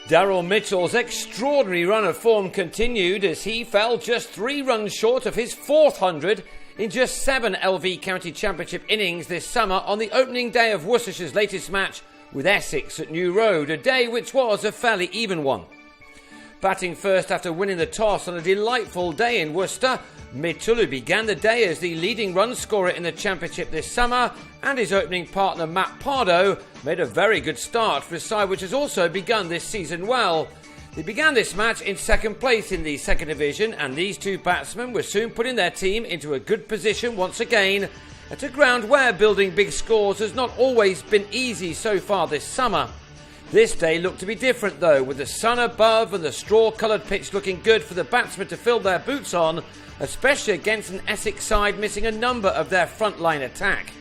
Daryl Mitchell's extraordinary run of form continued as he fell just 3 runs short of his 400 in just 7 LV County Championship innings this summer on the opening day of Worcestershire's latest match with Essex at New Road, a day which was a fairly even one. Batting first after winning the toss on a delightful day in Worcester, Mitchell, who began the day as the leading run scorer in the championship this summer, and his opening partner Matt Pardo, made a very good start for a side which has also begun this season well. They began this match in second place in the second division, and these two batsmen were soon putting their team into a good position once again at a ground where building big scores has not always been easy so far this summer. This day looked to be different though, with the sun above and the straw-coloured pitch looking good for the batsmen to fill their boots on, especially against an Essex side missing a number of their front-line attack.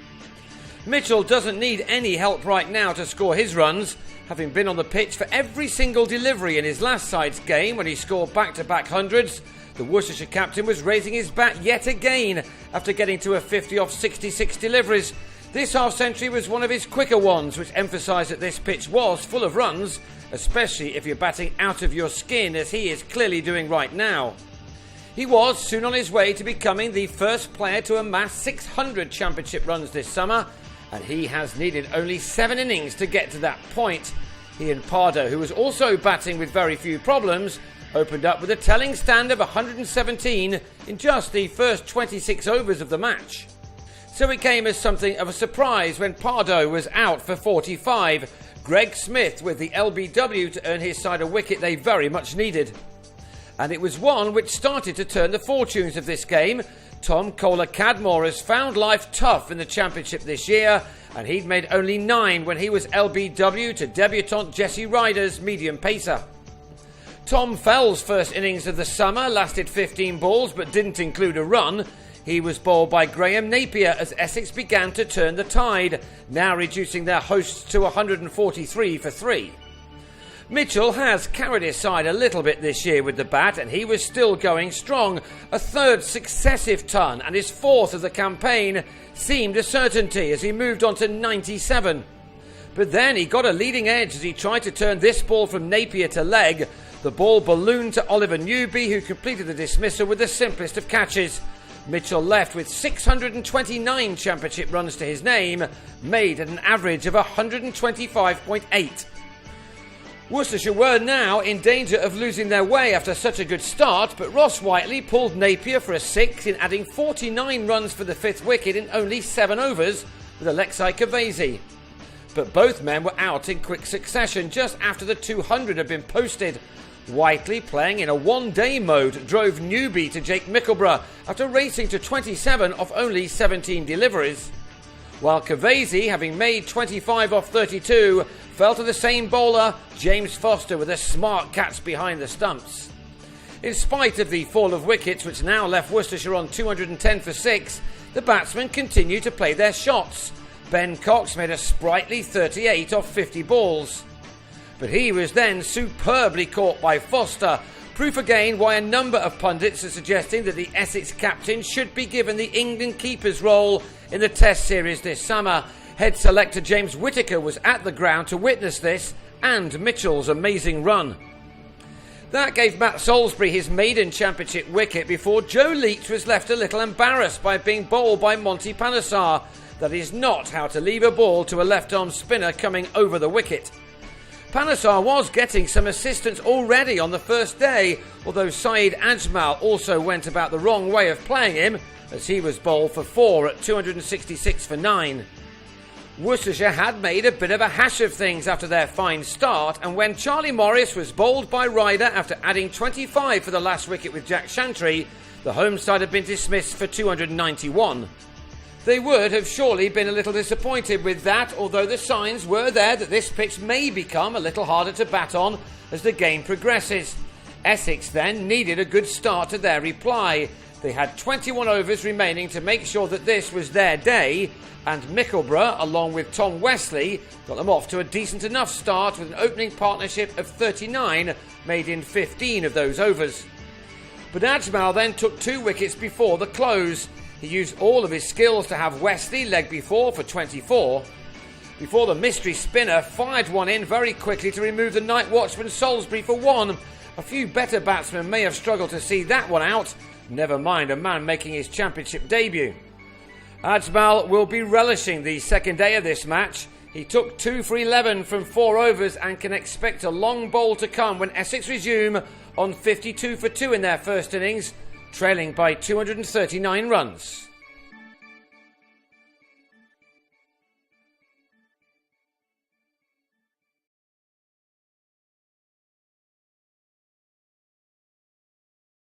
Mitchell doesn't need any help right now to score his runs, having been on the pitch for every single delivery in his last side's game when he scored back-to-back hundreds. The Worcestershire captain was raising his bat yet again after getting to a 50 off 66 deliveries. This half-century was one of his quicker ones, which emphasised that this pitch was full of runs, especially if you're batting out of your skin, as he is clearly doing right now. He was soon on his way to becoming the first player to amass 600 championship runs this summer, and he has needed only 7 innings to get to that point. He and Pardo, who was also batting with very few problems, opened up with a telling stand of 117 in just the first 26 overs of the match. So it came as something of a surprise when Pardo was out for 45. Greg Smith with the LBW to earn his side a wicket they very much needed. And it was one which started to turn the fortunes of this game. Tom Kohler-Cadmore has found life tough in the championship this year, and he'd made only 9 when he was LBW to debutant Jesse Ryder's medium pacer. Tom Fell's first innings of the summer lasted 15 balls but didn't include a run. He was bowled by Graham Napier as Essex began to turn the tide, now reducing their hosts to 143 for 3. Mitchell has carried his side a little bit this year with the bat, and he was still going strong. A 3rd successive ton and his 4th of the campaign seemed a certainty as he moved on to 97. But then he got a leading edge as he tried to turn this ball from Napier to leg. The ball ballooned to Oliver Newby, who completed the dismissal with the simplest of catches. Mitchell left with 629 championship runs to his name, made at an average of 125.8. Worcestershire were now in danger of losing their way after such a good start, but Ross Whiteley pulled Napier for a 6 in adding 49 runs for the 5th wicket in only 7 overs with Alexei Kavesi. But both men were out in quick succession just after the 200 had been posted. Whiteley, playing in a one-day mode, drove Newby to Jake Mickleborough after racing to 27 off only 17 deliveries. While Kavesi, having made 25 off 32, fell to the same bowler, James Foster, with a smart catch behind the stumps. In spite of the fall of wickets, which now left Worcestershire on 210 for 6, the batsmen continued to play their shots. Ben Cox made a sprightly 38 off 50 balls. But he was then superbly caught by Foster, proof again why a number of pundits are suggesting that the Essex captain should be given the England keeper's role in the Test series this summer. Head selector James Whittaker was at the ground to witness this and Mitchell's amazing run. That gave Matt Salisbury his maiden championship wicket before Joe Leach was left a little embarrassed by being bowled by Monty Panesar. That is not how to leave a ball to a left-arm spinner coming over the wicket. Panesar was getting some assistance already on the first day, although Saeed Ajmal also went about the wrong way of playing him, as he was bowled for 4 at 266 for 9. Worcestershire had made a bit of a hash of things after their fine start, and when Charlie Morris was bowled by Ryder after adding 25 for the last wicket with Jack Chantry, the home side had been dismissed for 291. They would have surely been a little disappointed with that, although the signs were there that this pitch may become a little harder to bat on as the game progresses. Essex then needed a good start to their reply. They had 21 overs remaining to make sure that this was their day, and Mickleborough, along with Tom Wesley, got them off to a decent enough start with an opening partnership of 39 made in 15 of those overs. But Ajmal then took 2 wickets before the close. He used all of his skills to have Wesley leg before for 24. before the mystery spinner fired one in very quickly to remove the night watchman Salisbury for one. A few better batsmen may have struggled to see that one out, never mind a man making his championship debut. Ajmal will be relishing the second day of this match. He took 2 for 11 from 4 overs and can expect a long bowl to come when Essex resume on 52 for 2 in their first innings, trailing by 239 runs.